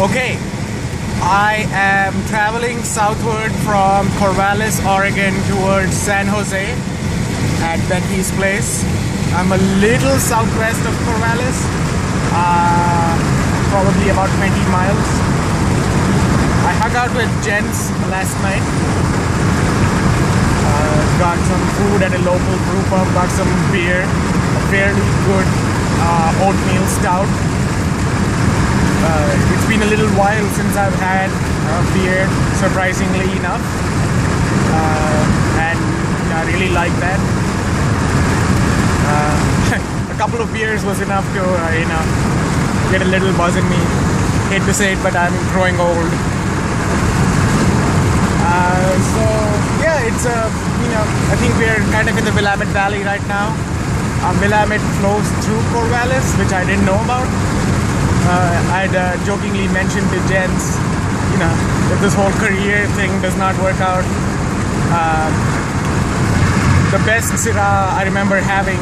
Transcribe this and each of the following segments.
Okay, I am traveling southward from Corvallis, Oregon towards San Jose at Becky's Place. I'm a little southwest of Corvallis, probably about 20 miles. I hung out with Jens last night. Got some food at a local brew pub, got some beer, a fairly good oatmeal stout. It's been a little while since I've had a beer, surprisingly enough, and I really like that. A couple of beers was enough to, get a little buzz in me. Hate to say it, but I'm growing old. So yeah, it's I think we're kind of in the Willamette Valley right now. Willamette flows through Corvallis, which I didn't know about. I'd jokingly mentioned to Jens, if this whole career thing does not work out. The best Syrah I remember having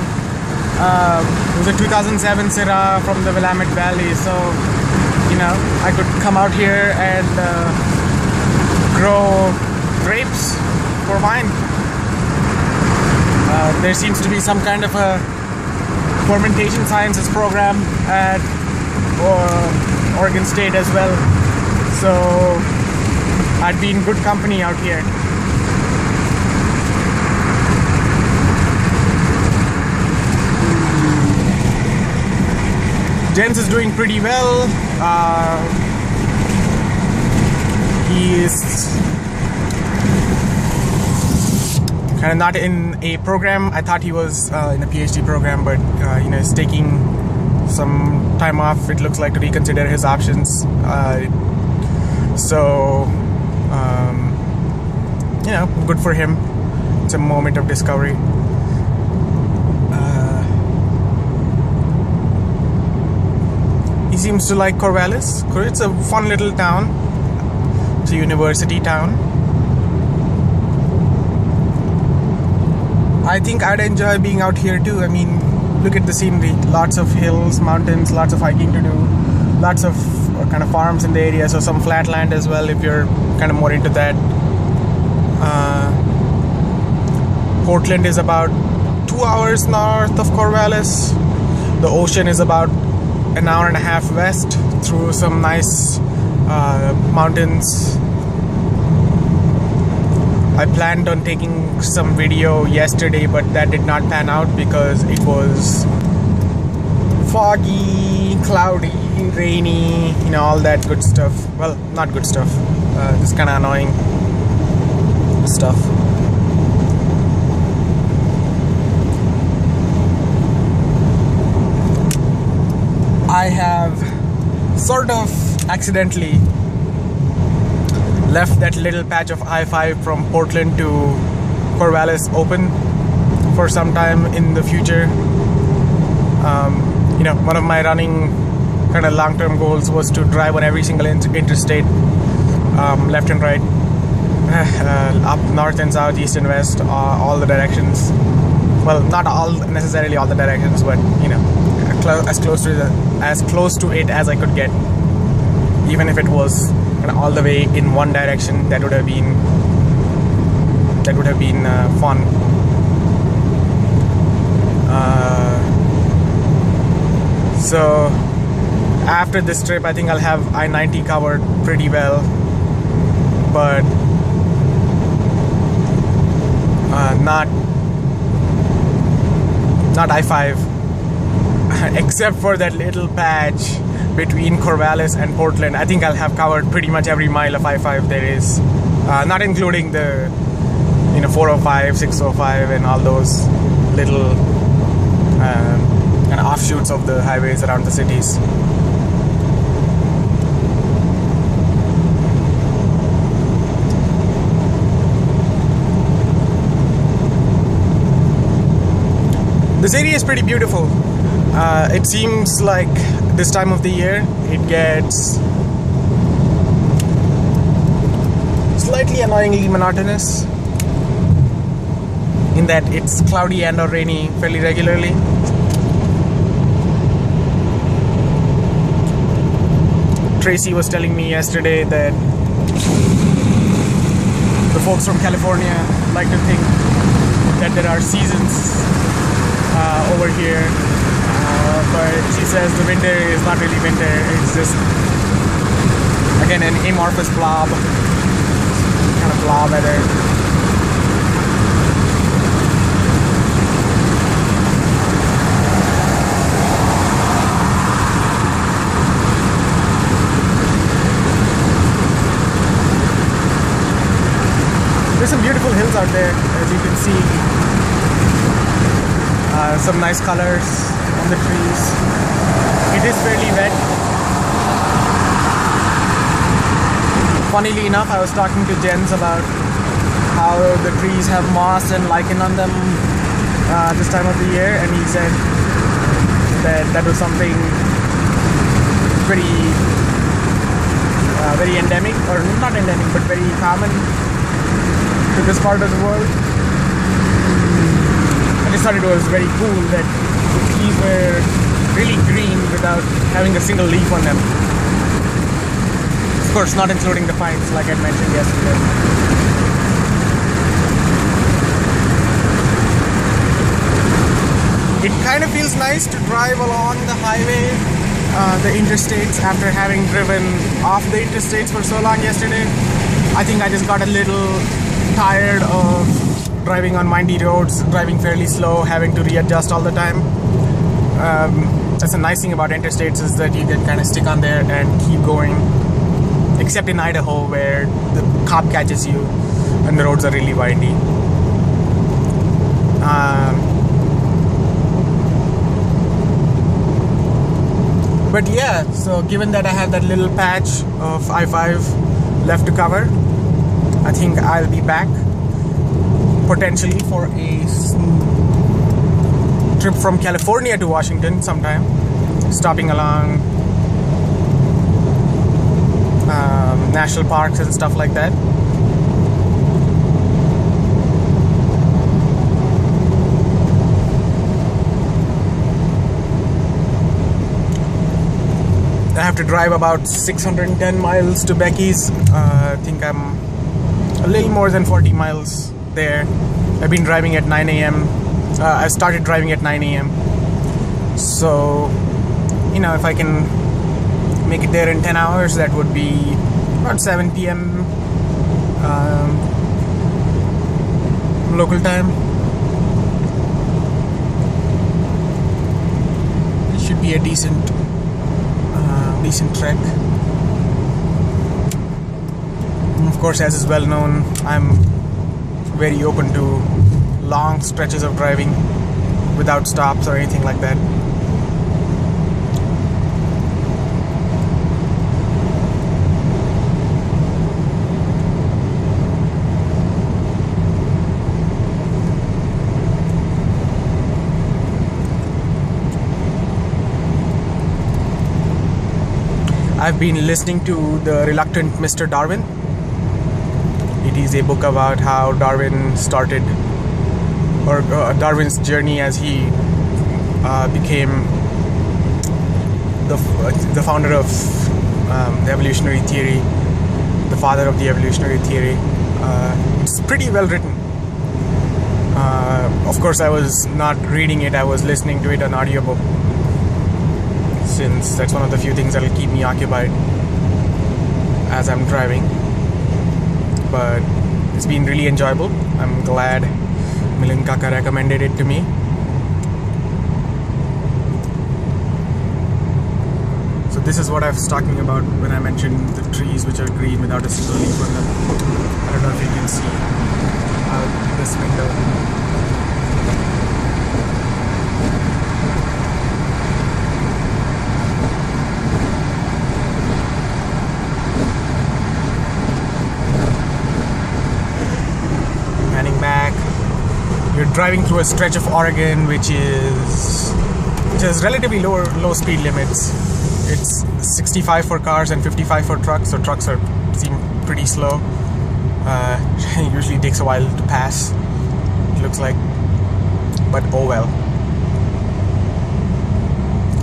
was a 2007 Syrah from the Willamette Valley. So, I could come out here and grow grapes for wine. There seems to be some kind of a fermentation sciences program at Oregon State as well, so I'd be in good company out here. Jens is doing pretty well. He's kind of not in a program. I thought he was in a PhD program, but he's taking some time off, it looks like, to reconsider his options. Good for him. It's a moment of discovery. He seems to like Corvallis. It's a fun little town. It's a university town. I think I'd enjoy being out here too. I mean, look at the scenery. Lots of hills, mountains, lots of hiking to do. Lots of kind of farms in the area, so some flat land as well if you're kind of more into that. Portland is about 2 hours north of Corvallis. The ocean is about an hour and a half west through some nice mountains. I planned on taking some video yesterday, but that did not pan out because it was foggy, cloudy, rainy, all that good stuff. Well, not good stuff, this kind of annoying stuff. I have sort of accidentally left that little patch of I-5 from Portland to Corvallis open for some time in the future. One of my running kind of long-term goals was to drive on every single interstate, left and right, up north and south, east and west, all the directions. Well, not all necessarily all the directions, but as close to it as I could get. Even if it was all the way in one direction, that would have been fun. So after this trip, I think I'll have I-90 covered pretty well, but not I-5, except for that little patch between Corvallis and Portland. I think I'll have covered pretty much every mile of I-5 there is, not including the 405, 605 and all those little kind of offshoots of the highways around the cities. This area is pretty beautiful. It seems like this time of the year it gets slightly annoyingly monotonous in that it's cloudy and or rainy fairly regularly. Tracy was telling me yesterday that the folks from California like to think that there are seasons over here, but she says the winter is not really winter. It's just, again, an amorphous blob, kind of blob weather. There's some beautiful hills out there, as you can see. Some nice colors on the trees. It is fairly wet. Funnily enough, I was talking to Jens about how the trees have moss and lichen on them this time of the year, and he said that that was something pretty very endemic, or not endemic, but very common to this part of the world. I just thought it was very cool that the trees were really green without having a single leaf on them. Of course, not including the pines, like I mentioned yesterday. It kind of feels nice to drive along the highway, the interstates, after having driven off the interstates for so long yesterday. I think I just got a little tired of driving on windy roads, driving fairly slow, having to readjust all the time. That's a nice thing about interstates, is that you can kind of stick on there and keep going, except in Idaho where the cop catches you and the roads are really windy. But yeah, so given that I have that little patch of I-5 left to cover, I think I'll be back potentially for a trip from California to Washington sometime, stopping along national parks and stuff like that. I have to drive about 610 miles to Becky's. I think I'm a little more than 40 miles there. I've been driving at 9 a.m. I started driving at 9 a.m. So, you know, if I can make it there in 10 hours, that would be about 7 p.m. Local time. It should be a decent trek. And of course, as is well known, I'm very open to long stretches of driving without stops or anything like that. I've been listening to The Reluctant Mr. Darwin. It is a book about how Darwin started, or Darwin's journey as he became the founder of the evolutionary theory, the father of the evolutionary theory. It's pretty well written. Of course, I was not reading it, I was listening to it on audiobook, since that's one of the few things that will keep me occupied as I'm driving. But it's been really enjoyable. I'm glad Milind Kaka recommended it to me. So this is what I was talking about when I mentioned the trees which are green without a single leaf on them. I don't know if you can see out this window. Back, you're driving through a stretch of Oregon which has relatively low speed limits. It's 65 for cars and 55 for trucks, so trucks seem pretty slow. It usually takes a while to pass, it looks like, but oh well.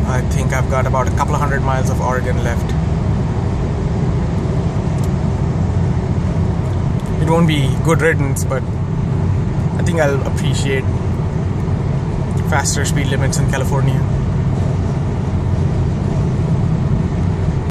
I think I've got about a couple of hundred miles of Oregon left it won't be good riddance, but I think I'll appreciate faster speed limits in California.